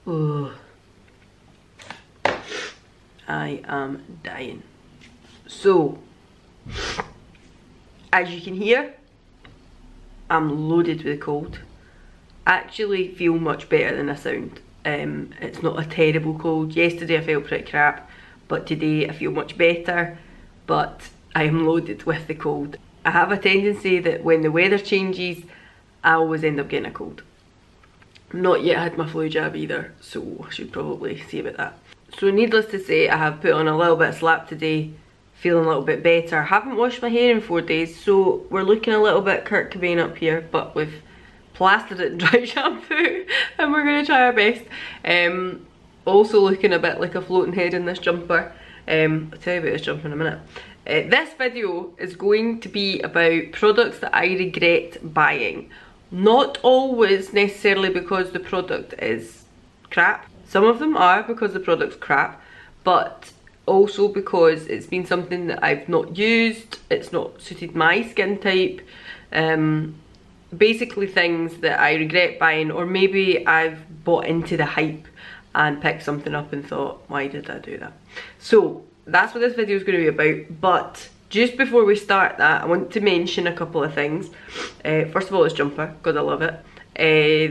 Oh, I am dying. So, as you can hear, I'm loaded with a cold. I actually feel much better than I sound. It's not a terrible cold. Yesterday I felt pretty crap, but today I feel much better, but I am loaded with the cold. I have a tendency that when the weather changes, I always end up getting a cold. Not yet had my flu jab either, so I should probably see about that. So needless to say, I have put on a little bit of slap today, feeling a little bit better. Haven't washed my hair in 4 days, so we're looking a little bit Kurt Cobain up here, but we've plastered it in dry shampoo and we're going to try our best. Also looking a bit like a floating head in this jumper. I'll tell you about this jumper in a minute. This video is going to be about products that I regret buying. Not always necessarily because the product is crap. Some of them are because the product's crap, but also because it's been something that I've not used, it's not suited my skin type. Basically things that I regret buying, or maybe I've bought into the hype and picked something up and thought, why did I do that? So that's what this video is going to be about. But just before we start that, I want to mention a couple of things. First of all, this jumper, God I love it.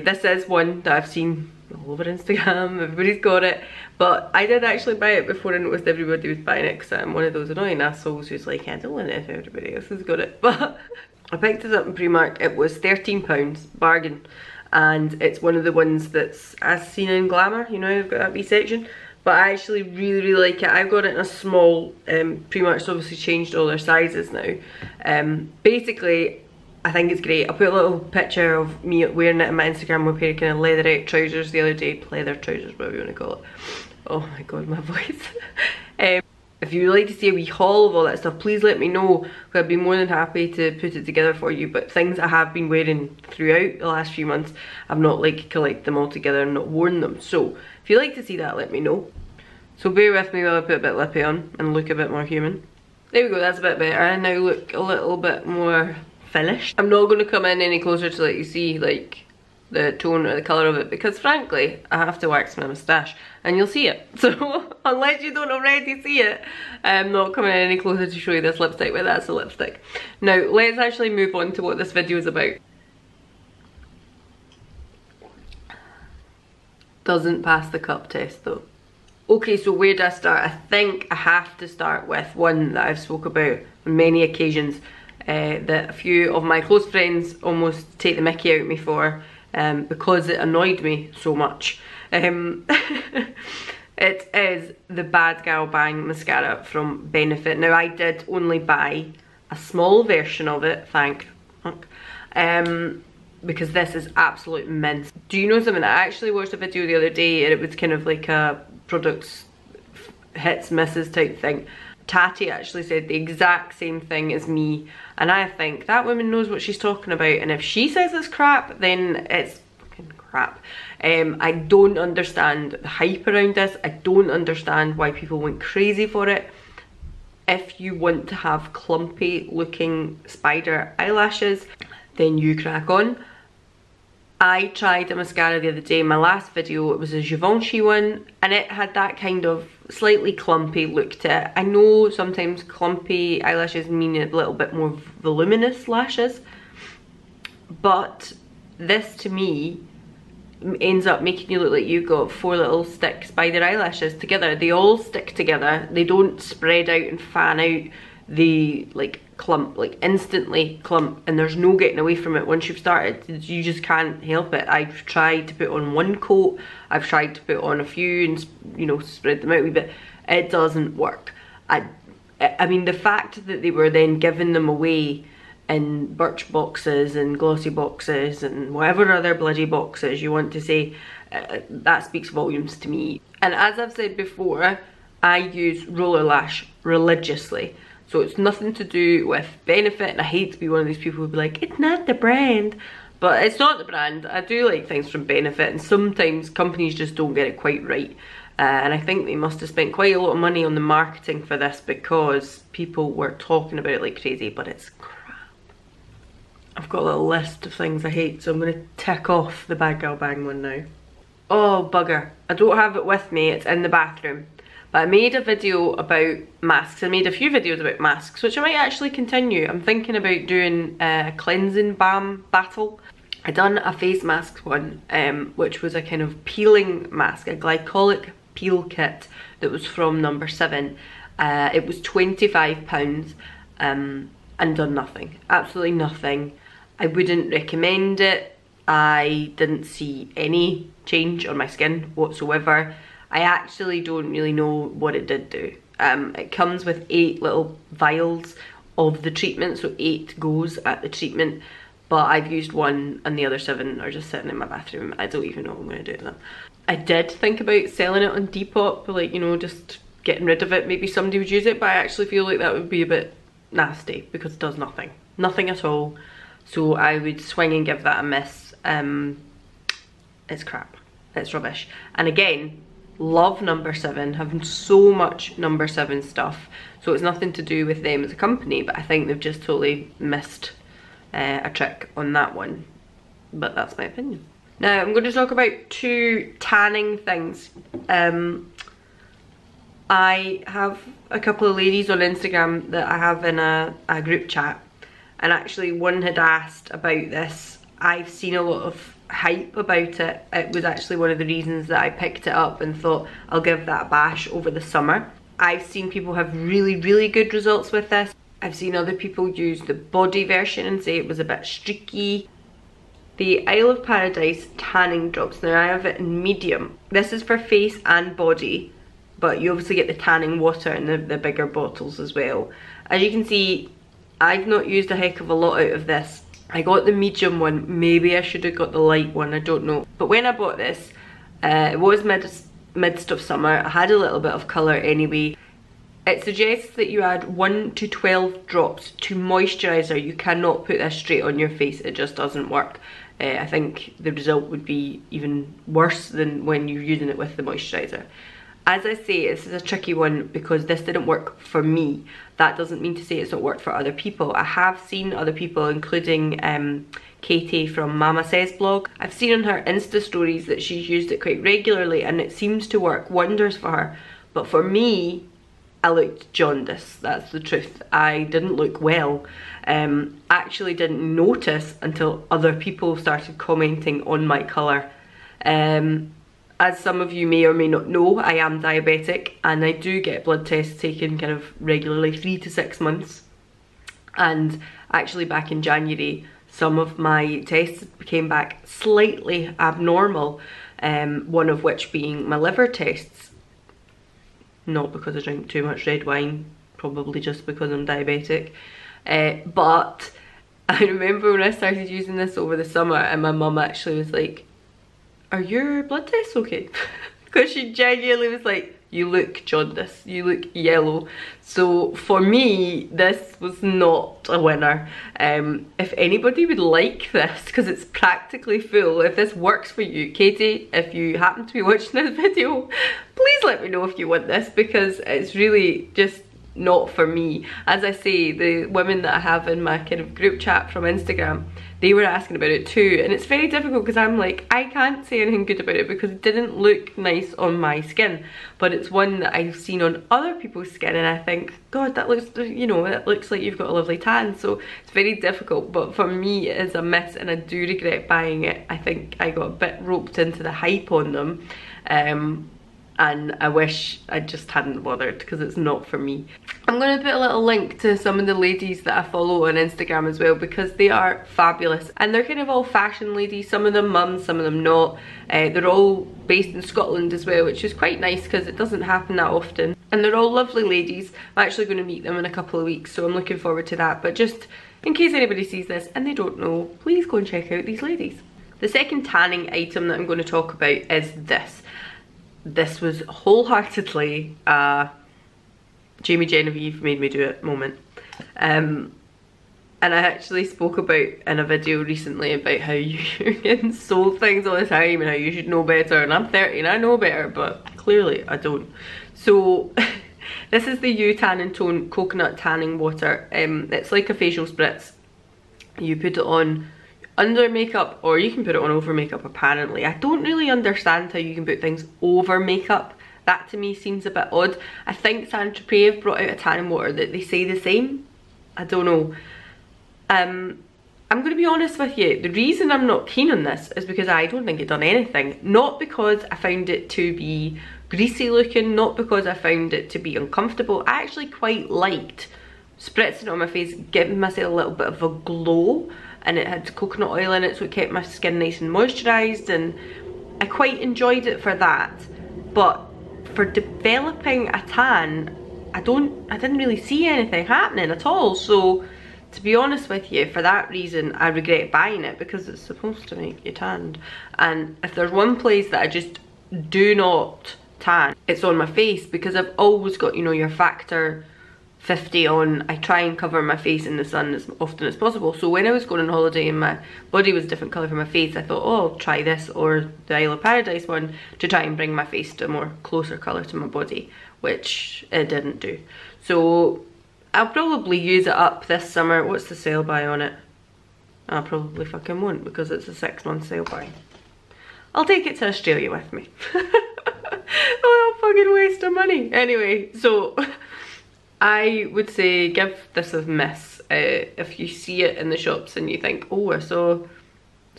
This is one that I've seen all over Instagram, everybody's got it, but I did actually buy it before I noticed everybody was buying it, because I'm one of those annoying assholes who's like, I don't want it if everybody else has got it. But I picked this up in Primark. It was £13, bargain, and it's one of the ones that's as seen in Glamour, you know, I've got that wee section. But I actually really like it. I've got it in a small. Primark's obviously changed all their sizes now. Basically, I think it's great. I'll put a little picture of me wearing it on my Instagram with a pair of kind of leatherette trousers the other day. Leather trousers, whatever you want to call it. Oh my god, my voice. If you would like to see a wee haul of all that stuff, please let me know. I'd be more than happy to put it together for you. But things I have been wearing throughout the last few months, I've not like collected them all together and not worn them. So if you'd like to see that, let me know. So bear with me while I put a bit of lippy on and look a bit more human. There we go, that's a bit better. I now look a little bit more finished. I'm not going to come in any closer to let you see like the tone or the colour of it, because frankly I have to wax my moustache and you'll see it. So unless you don't already see it, I'm not coming in any closer to show you this lipstick, but that's a lipstick. Now let's actually move on to what this video is about. Doesn't pass the cup test though. Okay, so where do I start? I think I have to start with one that I've spoke about on many occasions, that a few of my close friends almost take the mickey out of me for, because it annoyed me so much. It is the Bad Gal Bang mascara from Benefit. Now I did only buy a small version of it, thank fuck, because this is absolute mint. Do you know something? I actually watched a video the other day and it was kind of like a products hits misses type thing. Tati actually said the exact same thing as me, and I think that woman knows what she's talking about, and if she says it's crap, then it's fucking crap. I don't understand the hype around this. I don't understand why people went crazy for it. If you want to have clumpy looking spider eyelashes, then you crack on. I tried a mascara the other day in my last video. It was a Givenchy one, and it had that kind of slightly clumpy look to it. I know sometimes clumpy eyelashes mean a little bit more voluminous lashes, but this to me ends up making you look like you've got 4 little stick spider eyelashes together. They all stick together, they don't spread out and fan out, they like clump, like instantly clump, and there's no getting away from it. Once you've started, you just can't help it. I've tried to put on one coat, I've tried to put on a few and, you know, spread them out a wee bit. It doesn't work. I mean, the fact that they were then giving them away in Birch boxes and glossy boxes and whatever other bloody boxes you want to say, that speaks volumes to me. And as I've said before, I use Roller Lash religiously. So it's nothing to do with Benefit, and I hate to be one of these people who be like, it's not the brand. But it's not the brand. I do like things from Benefit, and sometimes companies just don't get it quite right. And I think they must have spent quite a lot of money on the marketing for this, because people were talking about it like crazy, but it's crap. I've got a little list of things I hate, so I'm going to tick off the Bad Gal Bang one now. Oh bugger, I don't have it with me, it's in the bathroom. But I made a video about masks. I made a few videos about masks, which I might actually continue. I'm thinking about doing a cleansing balm battle. I done a face mask one, which was a kind of peeling mask, a glycolic peel kit that was from number 7. It was £25 and done nothing, absolutely nothing. I wouldn't recommend it. I didn't see any change on my skin whatsoever. I actually don't really know what it did do. It comes with 8 little vials of the treatment, so 8 goes at the treatment, but I've used 1 and the other 7 are just sitting in my bathroom. I don't even know what I'm going to do with them. I did think about selling it on Depop, like, you know, just getting rid of it. Maybe somebody would use it, but I actually feel like that would be a bit nasty because it does nothing. Nothing at all. So I would swing and give that a miss. It's crap. It's rubbish. And again, love number 7, having so much number 7 stuff, so it's nothing to do with them as a company, but I think they've just totally missed a trick on that one, but that's my opinion. Now I'm going to talk about 2 tanning things. I have a couple of ladies on Instagram that I have in a group chat, and actually one had asked about this. I've seen a lot of hype about it. It was actually one of the reasons that I picked it up and thought I'll give that a bash over the summer. I've seen people have really good results with this. I've seen other people use the body version and say it was a bit streaky. The Isle of Paradise tanning drops. Now I have it in medium. This is for face and body, but you obviously get the tanning water in the bigger bottles as well. As you can see, I've not used a heck of a lot out of this. I got the medium one. Maybe I should have got the light one, I don't know. But when I bought this, it was midst of summer. I had a little bit of colour anyway. It suggests that you add 1 to 12 drops to moisturiser. You cannot put this straight on your face, it just doesn't work. I think the result would be even worse than when you're using it with the moisturiser. As I say, this is a tricky one because this didn't work for me. That doesn't mean to say it's not worked for other people. I have seen other people, including Katie from Mama Says blog. I've seen on her Insta stories that she's used it quite regularly and it seems to work wonders for her. But for me, I looked jaundiced, that's the truth. I didn't look well. Actually didn't notice until other people started commenting on my colour. As some of you may or may not know, I am diabetic and I do get blood tests taken kind of regularly, 3 to 6 months. And actually back in January, some of my tests came back slightly abnormal, one of which being my liver tests. Not because I drink too much red wine, probably just because I'm diabetic. But I remember when I started using this over the summer and my mum actually was like, "Are your blood tests okay?" Because she genuinely was like, "You look jaundiced, you look yellow." So for me, this was not a winner. If anybody would like this, because it's practically full, if this works for you, Katie, if you happen to be watching this video, please let me know if you want this, because it's really just not for me. As I say, the women that I have in my kind of group chat from Instagram, they were asking about it too, and it's very difficult because I'm like, I can't say anything good about it because it didn't look nice on my skin, but it's one that I've seen on other people's skin and I think, God, that looks, you know, it looks like you've got a lovely tan. So it's very difficult, but for me it is a miss and I do regret buying it. I think I got a bit roped into the hype on them, and I wish I just hadn't bothered because it's not for me. I'm going to put a little link to some of the ladies that I follow on Instagram as well, because they are fabulous and they're kind of all fashion ladies, some of them mums, some of them not. They're all based in Scotland as well, which is quite nice because it doesn't happen that often, and they're all lovely ladies. I'm actually going to meet them in a couple of weeks, so I'm looking forward to that. But just in case anybody sees this and they don't know, please go and check out these ladies. The second tanning item that I'm going to talk about is this. This was wholeheartedly Jamie Genevieve made me do it moment. And I actually spoke about in a video recently about how you're getting sold things all the time and how you should know better, and I'm 30 and I know better, but clearly I don't. So this is the You Tan and Tone Coconut Tanning Water. It's like a facial spritz. You put it on under makeup, or you can put it on over makeup apparently. I don't really understand how you can put things over makeup. That to me seems a bit odd. I think Saint-Tropez have brought out a tanning water that they say the same. I don't know. I'm going to be honest with you. The reason I'm not keen on this is because I don't think it done anything. Not because I found it to be greasy looking, not because I found it to be uncomfortable. I actually quite liked spritzing it on my face, giving myself a little bit of a glow, and it had coconut oil in it, so it kept my skin nice and moisturised, and I quite enjoyed it for that. But for developing a tan, I didn't really see anything happening at all. So to be honest with you, for that reason I regret buying it, because it's supposed to make you tanned. And if there's one place that I just do not tan, it's on my face, because I've always got, you know, your factor 50 on. I try and cover my face in the sun as often as possible. So when I was going on holiday and my body was a different colour from my face, I thought, oh, I'll try this or the Isle of Paradise one to try and bring my face to a more closer colour to my body, which it didn't do. So I'll probably use it up this summer. What's the sale by on it? I probably fucking won't, because it's a 6-month sale buy. I'll take it to Australia with me. Oh, I'll fucking waste of money. Anyway, so I would say give this a miss. If you see it in the shops and you think, oh, I saw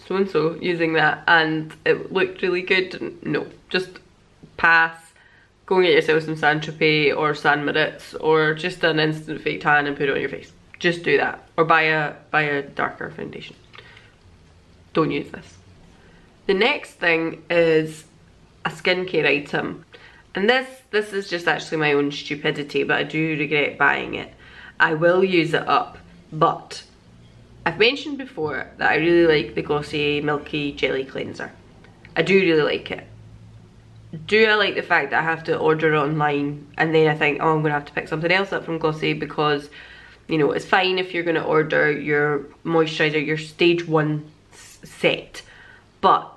so-and-so using that and it looked really good, no, just pass. Go and get yourself some Saint-Tropez or San Moritz, or just an instant fake tan and put it on your face. Just do that. Or buy a darker foundation. Don't use this. The next thing is a skincare item. And this is just actually my own stupidity, but I do regret buying it. I will use it up, but I've mentioned before that I really like the Glossier Milky Jelly Cleanser. I do really like it. Do I like the fact that I have to order it online and then I think, oh, I'm going to have to pick something else up from Glossier, because, you know, it's fine if you're going to order your moisturiser, your stage 1 set, but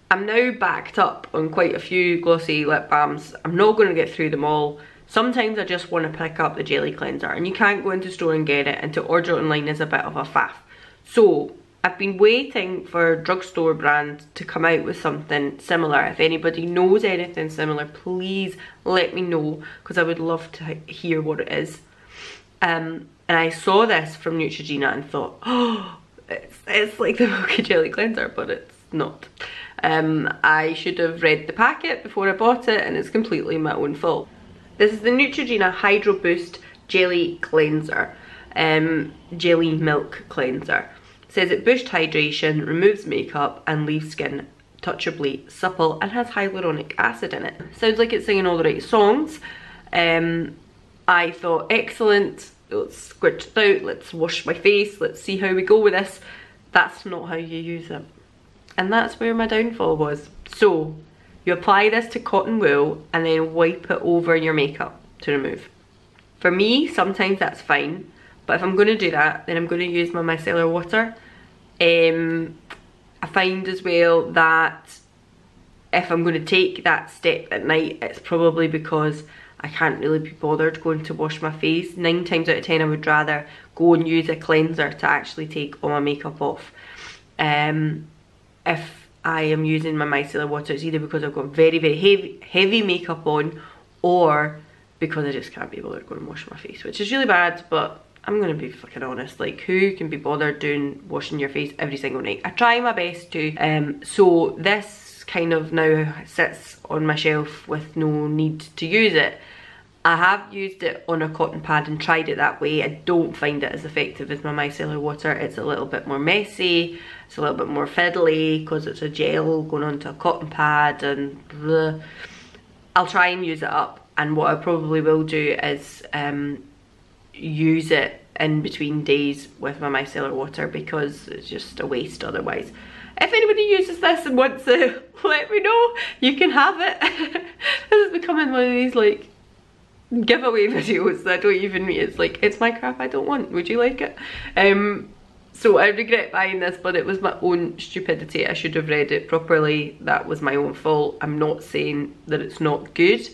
I'm now backed up on quite a few Glossy lip balms. I'm not going to get through them all. Sometimes I just want to pick up the jelly cleanser, and you can't go into store and get it, and to order it online is a bit of a faff. So I've been waiting for a drugstore brand to come out with something similar. If anybody knows anything similar, please let me know, because I would love to hear what it is. And I saw this from Neutrogena and thought, oh, it's like the Milky Jelly Cleanser, but it's not. I should have read the packet before I bought it, and it's completely my own fault. This is the Neutrogena Hydro Boost Jelly Cleanser, Jelly Milk Cleanser. It says it boosts hydration, removes makeup, and leaves skin touchably supple, and has hyaluronic acid in it. Sounds like it's singing all the right songs. I thought, excellent, let's squidge it out, let's wash my face, let's see how we go with this. That's not how you use it. And that's where my downfall was. So you apply this to cotton wool and then wipe it over your makeup to remove. For me, sometimes that's fine, but if I'm going to do that, then I'm going to use my micellar water. I find as well that if I'm going to take that step at night, it's probably because I can't really be bothered going to wash my face. 9 times out of 10 I would rather go and use a cleanser to actually take all my makeup off. If I am using my micellar water, it's either because I've got very, very heavy makeup on, or because I just can't be bothered going and wash my face, which is really bad, but I'm gonna be fucking honest, like, who can be bothered doing washing your face every single night? I try my best to. So this kind of now sits on my shelf with no need to use it. I have used it on a cotton pad and tried it that way. I don't find it as effective as my micellar water. It's a little bit more messy, it's a little bit more fiddly because it's a gel going onto a cotton pad and blah. I'll try and use it up, and what I probably will do is use it in between days with my micellar water, because it's just a waste otherwise. If anybody uses this and wants to let me know, you can have it. This is becoming one of these like giveaway videos that I don't even read. It's like, it's my crap I don't want, would you like it? So I regret buying this, but it was my own stupidity. I should have read it properly. That was my own fault. I'm not saying that it's not good,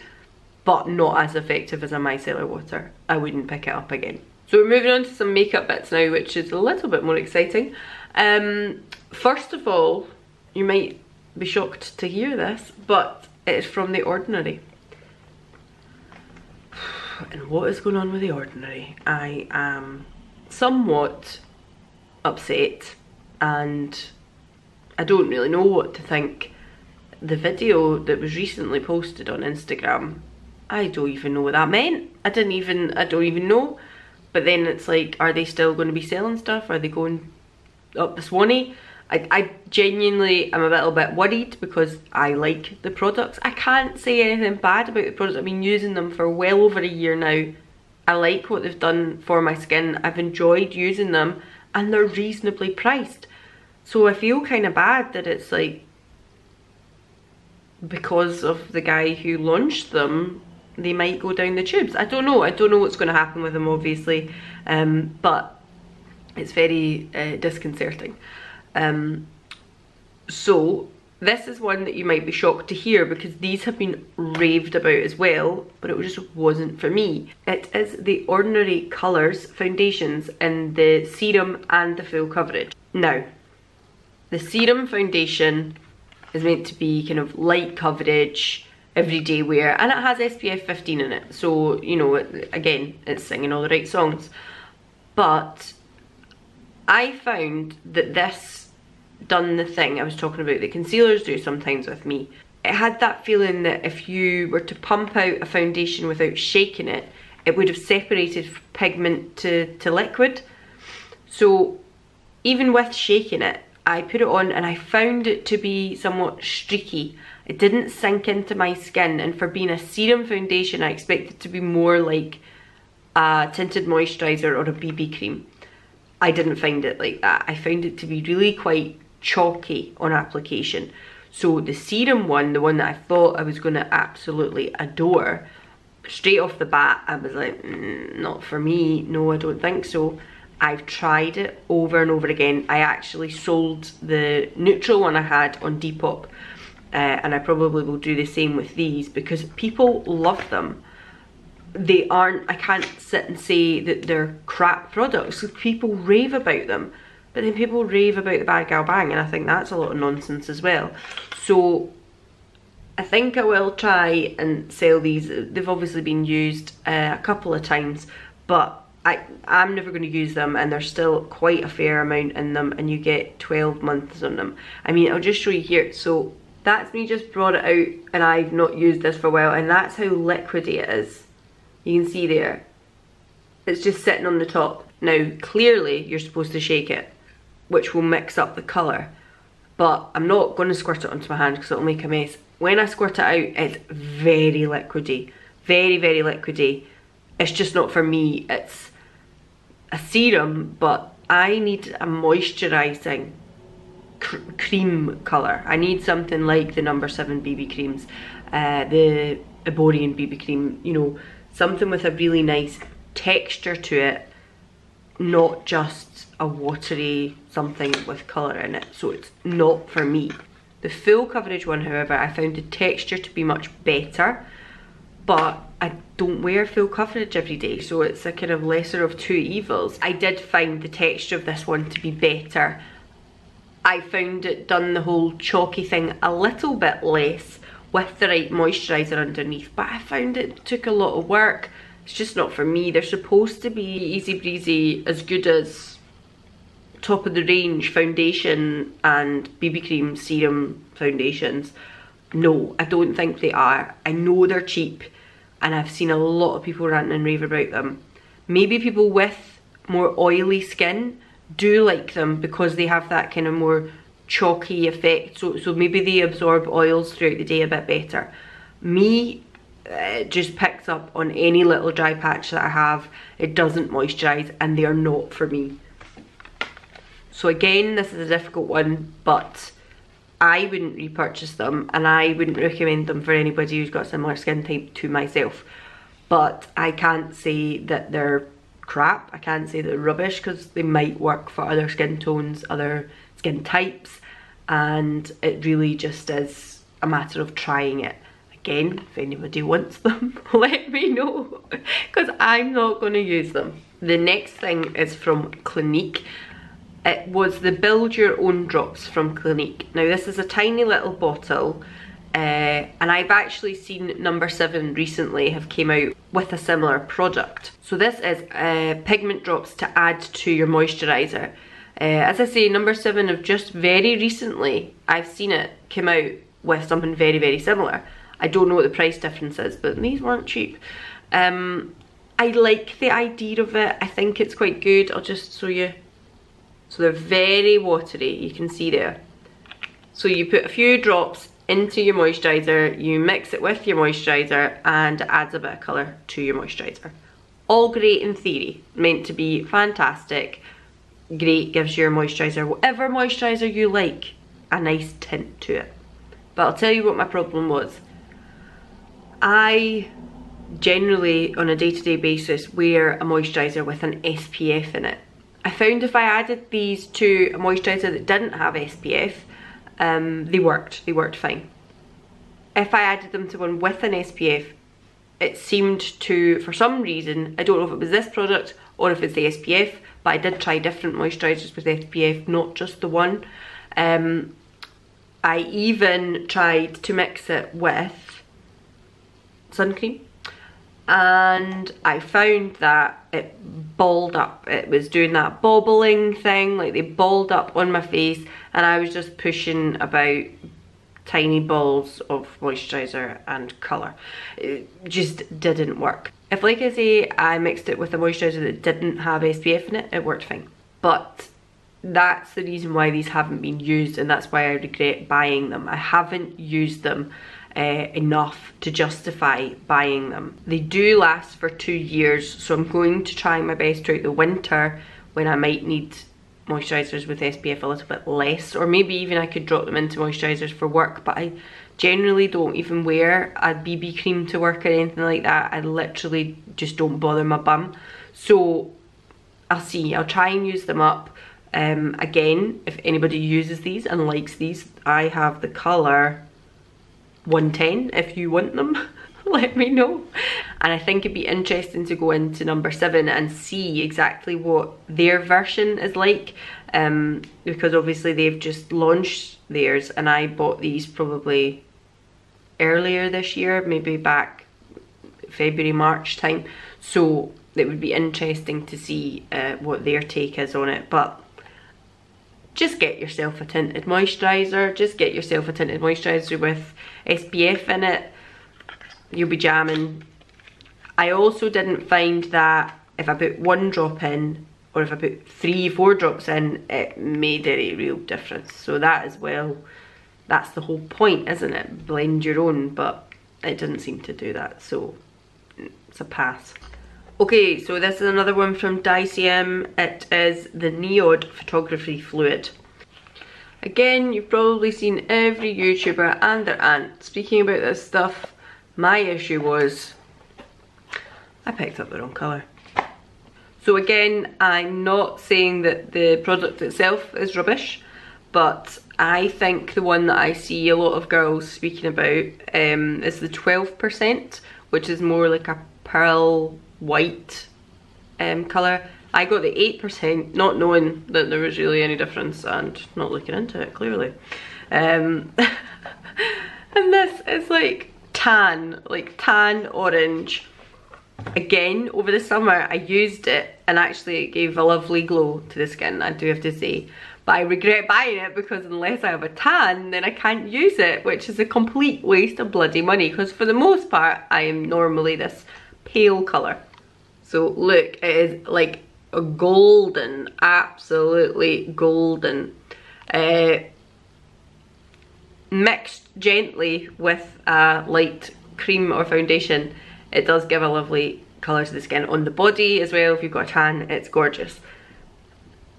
but not as effective as a micellar water. I wouldn't pick it up again. So we're moving on to some makeup bits now, which is a little bit more exciting. First of all, you might be shocked to hear this, but it's from The Ordinary. And what is going on with The Ordinary? I am somewhat upset and I don't really know what to think. The video that was recently posted on Instagram, I don't even know what that meant. I don't even know. But then it's like, are they still going to be selling stuff? Are they going up the Swanee? I genuinely am a little bit worried because I like the products. I can't say anything bad about the products. I've been using them for well over a year now. I like what they've done for my skin. I've enjoyed using them and they're reasonably priced. So I feel kind of bad that it's like, because of the guy who launched them, they might go down the tubes. I don't know what's going to happen with them, obviously, but it's very disconcerting. So this is one that you might be shocked to hear because these have been raved about as well, but it just wasn't for me. It is The Ordinary Colours foundations in the serum and the full coverage. Now, the serum foundation is meant to be kind of light coverage, everyday wear, and it has SPF 15 in it, so you know, again, it's singing all the right songs. But I found that this done the thing I was talking about that concealers do sometimes with me. It had that feeling that if you were to pump out a foundation without shaking it, it would have separated pigment to liquid. So even with shaking it, I put it on and I found it to be somewhat streaky. It didn't sink into my skin, and for being a serum foundation, I expect it to be more like a tinted moisturiser or a BB cream. I didn't find it like that. I found it to be really quite chalky on application. So the serum one, the one that I thought I was going to absolutely adore, straight off the bat I was like, not for me, no, I don't think so. I've tried it over and over again. I actually sold the neutral one I had on Depop, and I probably will do the same with these because people love them. They aren't, I can't sit and say that they're crap products. People rave about them, but then people rave about the Bad Gal Bang, and I think that's a lot of nonsense as well. So I think I will try and sell these. They've obviously been used a couple of times, but I'm never going to use them, and there's still quite a fair amount in them, and you get 12 months on them. I mean, I'll just show you here. So that's me just brought it out, and I've not used this for a while, and that's how liquidy it is. You can see there, it's just sitting on the top. Now, clearly, you're supposed to shake it, which will mix up the colour. But I'm not going to squirt it onto my hand because it'll make a mess. When I squirt it out, it's very liquidy. Very, very liquidy. It's just not for me. It's a serum, but I need a moisturising cream colour. I need something like the No. 7 BB creams, the Eborian BB cream, you know, something with a really nice texture to it, not just a watery something with colour in it. So it's not for me. The full coverage one, however, I found the texture to be much better, but I don't wear full coverage every day, so it's a kind of lesser of two evils. I did find the texture of this one to be better. I found it done the whole chalky thing a little bit less with the right moisturiser underneath, but I found it took a lot of work. It's just not for me. They're supposed to be easy breezy, as good as top of the range foundation and BB cream serum foundations. No, I don't think they are. I know they're cheap, and I've seen a lot of people rant and rave about them. Maybe people with more oily skin do like them because they have that kind of more chalky effect, so maybe they absorb oils throughout the day a bit better. Me, it just picks up on any little dry patch that I have. It doesn't moisturise, and they are not for me. So again, this is a difficult one, but I wouldn't repurchase them, and I wouldn't recommend them for anybody who's got a similar skin type to myself. But I can't say that they're crap, I can't say they're rubbish, because they might work for other skin tones, other skin types, and it really just is a matter of trying it. Again, if anybody wants them, let me know, because I'm not going to use them. The next thing is from Clinique. It was the Build Your Own drops from Clinique. Now this is a tiny little bottle, and I've actually seen number 7 recently have came out with a similar product. So this is pigment drops to add to your moisturiser. As I say, number 7 have just very recently, I've seen it come out with something very, very similar. I don't know what the price difference is, but these weren't cheap. I like the idea of it. I think it's quite good. I'll just show you. So they're very watery, you can see there. So you put a few drops into your moisturiser, you mix it with your moisturiser, and it adds a bit of colour to your moisturiser. All great in theory, meant to be fantastic. Great, gives your moisturiser, whatever moisturiser you like, a nice tint to it. But I'll tell you what my problem was. I generally, on a day-to-day basis, wear a moisturiser with an SPF in it. I found if I added these to a moisturiser that didn't have SPF, they worked fine. If I added them to one with an SPF, it seemed to, for some reason, I don't know if it was this product or if it's the SPF, but I did try different moisturisers with SPF, not just the one. I even tried to mix it with sun cream, and I found that it balled up. It was doing that bobbling thing, like they balled up on my face, and I was just pushing about tiny balls of moisturiser and colour. It just didn't work. If, like I say, I mixed it with a moisturiser that didn't have SPF in it, it worked fine. But that's the reason why these haven't been used, and that's why I regret buying them. I haven't used them enough to justify buying them. They do last for 2 years, so I'm going to try my best throughout the winter when I might need moisturisers with SPF a little bit less, or maybe even I could drop them into moisturisers for work, but I generally don't even wear a BB cream to work or anything like that. I literally just don't bother my bum. So I'll see, I'll try and use them up. Again, if anybody uses these and likes these, I have the colour 110 if you want them. Let me know. And I think it'd be interesting to go into number 7 and see exactly what their version is like, because obviously they've just launched theirs, and I bought these probably earlier this year, maybe back February, March time, so it would be interesting to see what their take is on it. But just get yourself a tinted moisturiser, just get yourself a tinted moisturiser with SPF in it. You'll be jamming. I also didn't find that if I put 1 drop in, or if I put 3-4 drops in, it made any real difference. So that as well, that's the whole point, isn't it? Blend your own, but it didn't seem to do that, so it's a pass. Okay, so this is another one from Diciem. It is the Neod Photography Fluid. Again, you've probably seen every YouTuber and their aunt speaking about this stuff. My issue was I picked up the wrong colour. So again, I'm not saying that the product itself is rubbish, but I think the one that I see a lot of girls speaking about is the 12%, which is more like a pearl white colour. I got the 8%, not knowing that there was really any difference and not looking into it, clearly. And this is like tan orange. Again, over the summer I used it and actually it gave a lovely glow to the skin, I do have to say. But I regret buying it because unless I have a tan, then I can't use it, which is a complete waste of bloody money, because for the most part I am normally this pale colour. So look, it is like a golden, absolutely golden. Mixed gently with a light cream or foundation, it does give a lovely colour to the skin. On the body as well, if you've got a tan, it's gorgeous.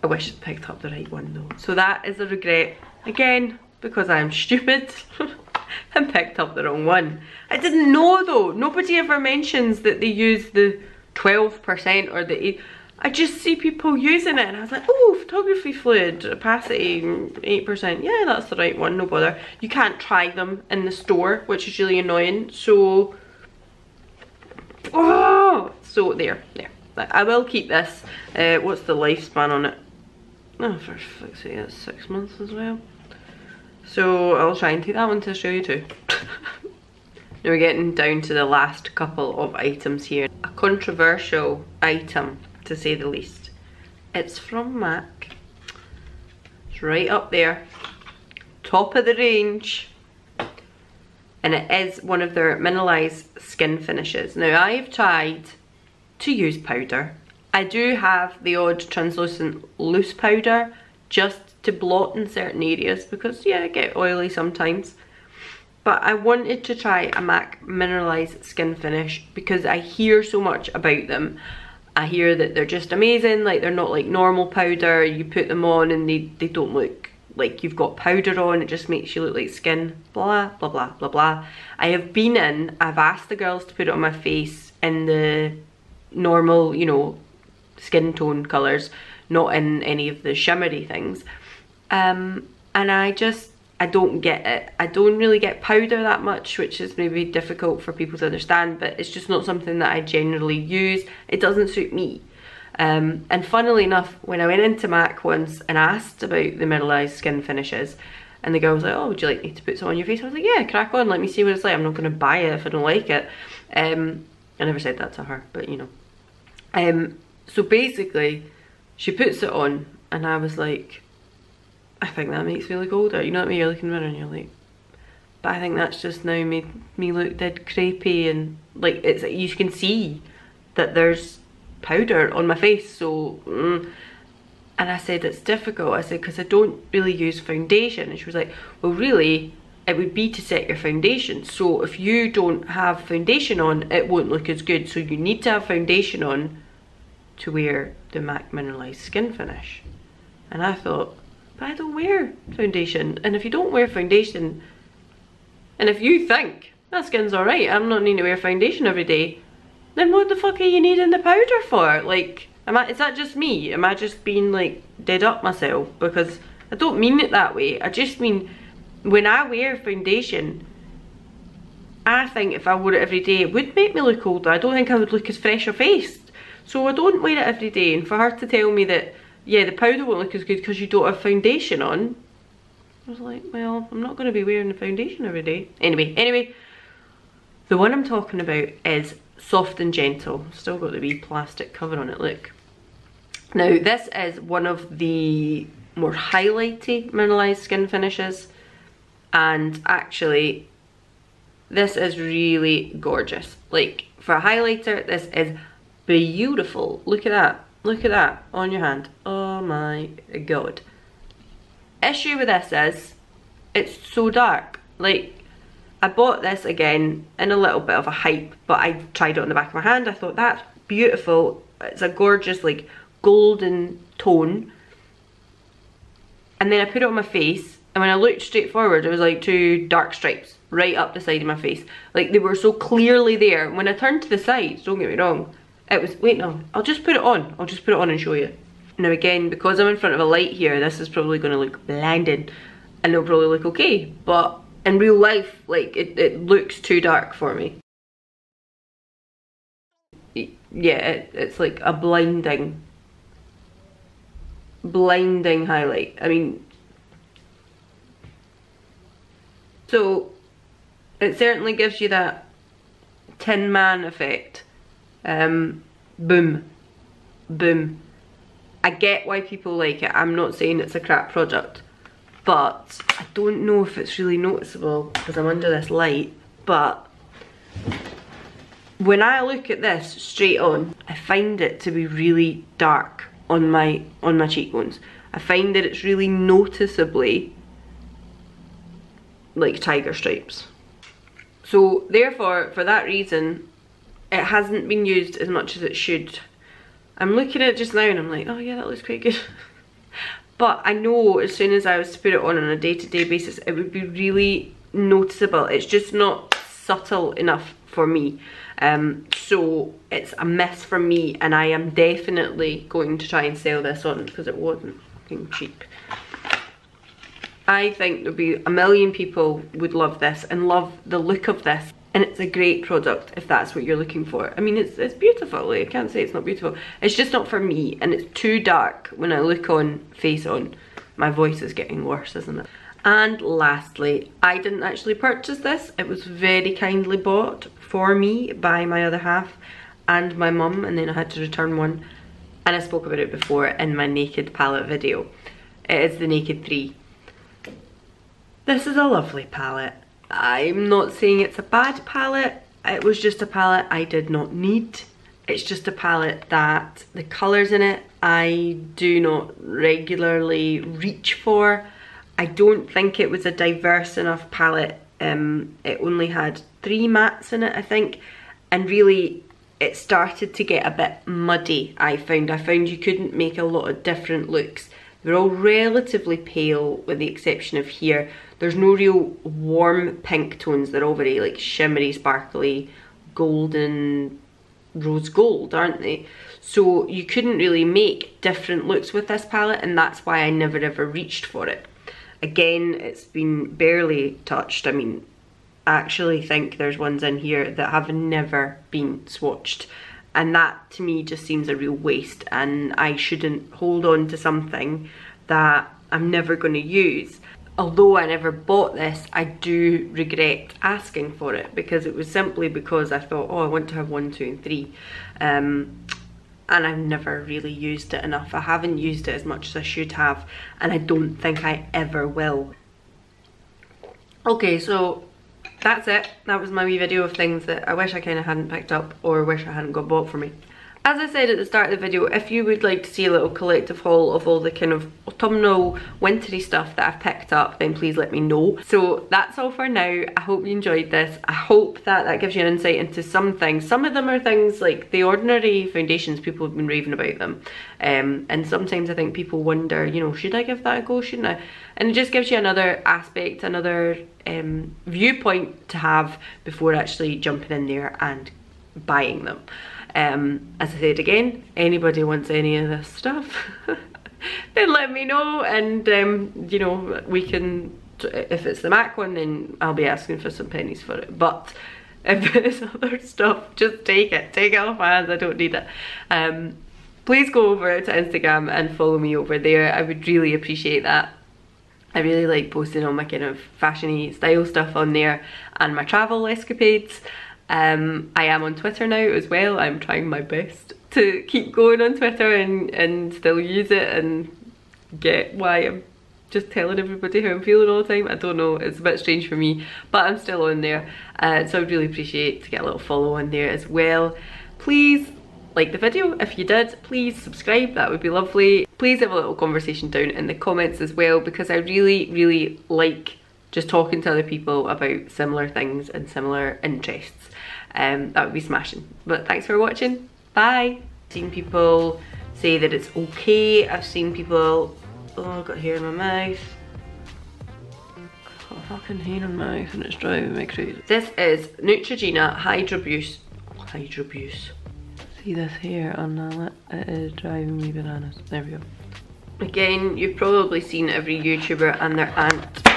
I wish I'd picked up the right one though. So that is a regret, again, because I'm stupid and picked up the wrong one. I didn't know though, nobody ever mentions that they use the 12% or the 8. I just see people using it and I was like, oh, photography fluid, opacity 8%, yeah, that's the right one, no bother. You can't try them in the store, which is really annoying, so, oh, so there. I will keep this. What's the lifespan on it? Oh, for fuck's sake, that's 6 months as well. So I'll try and take that one to Australia too. Now we're getting down to the last couple of items here. A controversial item, to say the least. It's from MAC. It's right up there. Top of the range. And it is one of their mineralized skin finishes. Now I've tried to use powder. I do have the odd translucent loose powder just to blot in certain areas because yeah, I get oily sometimes. But I wanted to try a MAC mineralized skin finish because I hear so much about them. I hear that they're just amazing, like they're not like normal powder. You put them on and they don't look like you've got powder on, it just makes you look like skin, blah, blah, blah, blah, blah. I have been in, I've asked the girls to put it on my face in the normal, you know, skin tone colours, not in any of the shimmery things. And I don't get it. I don't really get powder that much, which is maybe difficult for people to understand, but it's just not something that I generally use. It doesn't suit me. And funnily enough, when I went into MAC once and asked about the mineralized skin finishes, and the girl was like, oh, would you like me to put some on your face? I was like, yeah, crack on, let me see what it's like. I'm not going to buy it if I don't like it. I never said that to her, but you know. So basically, she puts it on, and I was like, I think that makes me look older. You know what I mean? You're looking in the mirror and you're like, but I think that's just now made me look dead crepey, and like it's, you can see that there's powder on my face. So and I said it's difficult. I said because I don't really use foundation, and she was like, well really it would be to set your foundation, so if you don't have foundation on it won't look as good, so you need to have foundation on to wear the MAC mineralized skin finish. And I thought, but I don't wear foundation, and if you don't wear foundation, and if you think that skin's alright, I'm not needing to wear foundation every day, then what the fuck are you needing the powder for? Like, is that just me? Am I just being like dead up myself? Because I don't mean it that way. I just mean when I wear foundation, I think if I wore it every day it would make me look older. I don't think I would look as fresh a faced. So I don't wear it every day, and for her to tell me that yeah, the powder won't look as good because you don't have foundation on, I was like, well, I'm not going to be wearing the foundation every day. Anyway, the one I'm talking about is Soft and Gentle. Still got the wee plastic cover on it, look. Now, this is one of the more highlighty mineralized skin finishes, and actually, this is really gorgeous. Like, for a highlighter, this is beautiful. Look at that. Look at that on your hand. Oh my god. Issue with this is it's so dark. Like, I bought this again in a little bit of a hype, but I tried it on the back of my hand. I thought that's beautiful. It's a gorgeous like golden tone. And then I put it on my face, and when I looked straight forward, it was like two dark stripes right up the side of my face. Like, they were so clearly there. When I turned to the sides, don't get me wrong, it was, wait no, I'll just put it on. I'll just put it on and show you. Now again, because I'm in front of a light here, this is probably going to look blinding, and it'll probably look okay, but in real life, like, it looks too dark for me. Yeah, it's like a blinding highlight. I mean, so it certainly gives you that Tin Man effect. Boom, boom. I get why people like it. I'm not saying it's a crap product, but I don't know if it's really noticeable because I'm under this light, but when I look at this straight on, I find it to be really dark on my cheekbones. I find that it's really noticeably like tiger stripes. So therefore, for that reason, it hasn't been used as much as it should. I'm looking at it just now and I'm like, oh yeah, that looks quite good. But I know as soon as I was to put it on a day-to-day basis, it would be really noticeable. It's just not subtle enough for me. So it's a miss for me, and I am definitely going to try and sell this on because it wasn't fucking cheap. I think there'll be a million people would love this and love the look of this. And it's a great product if that's what you're looking for. I mean, it's beautiful, like, I can't say it's not beautiful. It's just not for me, and it's too dark when I look on face on. My voice is getting worse, isn't it? And lastly, I didn't actually purchase this. It was very kindly bought for me by my other half and my mum, and then I had to return one. And I spoke about it before in my Naked palette video. It is the Naked 3. This is a lovely palette. I'm not saying it's a bad palette. It was just a palette I did not need. It's just a palette that the colours in it I do not regularly reach for. I don't think it was a diverse enough palette. It only had 3 mattes in it, I think, and really it started to get a bit muddy. I found you couldn't make a lot of different looks. They're all relatively pale with the exception of here. There's no real warm pink tones. They're all very like shimmery, sparkly, golden, rose gold, aren't they? So you couldn't really make different looks with this palette, and that's why I never ever reached for it. Again, it's been barely touched. I mean, I actually think there's ones in here that have never been swatched, and that to me just seems a real waste, and I shouldn't hold on to something that I'm never going to use. Although I never bought this, I do regret asking for it, because it was simply because I thought, oh, I want to have 1, 2 and 3. And I've never really used it enough. I haven't used it as much as I should have, and I don't think I ever will. Okay, so that's it. That was my wee video of things that I wish I kind of hadn't picked up, or wish I hadn't got bought for me. As I said at the start of the video, if you would like to see a little collective haul of all the kind of autumnal, wintry stuff that I've picked up, then please let me know. So that's all for now. I hope you enjoyed this. I hope that that gives you an insight into some things. Some of them are things like the ordinary foundations, people have been raving about them. And sometimes I think people wonder, you know, should I give that a go, shouldn't I? And it just gives you another aspect, another viewpoint to have before actually jumping in there and buying them. As I said again, anybody wants any of this stuff, then let me know, and you know, we can, if it's the MAC one, then I'll be asking for some pennies for it, but if it's other stuff, just take it off my hands, I don't need it. Please go over to Instagram and follow me over there. I would really appreciate that. I really like posting all my kind of fashiony style stuff on there and my travel escapades. I am on Twitter now as well. I'm trying my best to keep going on Twitter and still use it and get why I'm just telling everybody how I'm feeling all the time. I don't know, it's a bit strange for me, but I'm still on there. So I'd really appreciate to get a little follow on there as well. Please like the video if you did. Please subscribe, that would be lovely. Please have a little conversation down in the comments as well, because I really like just talking to other people about similar things and similar interests. That would be smashing. But thanks for watching. Bye. I've seen people say that it's okay. I've seen people, oh, I've got hair in my mouth. I've got fucking hair in my mouth and it's driving me crazy. This is Neutrogena Hydro Boost. See this hair on the lip? It is driving me bananas. There we go. Again, you've probably seen every YouTuber and their aunt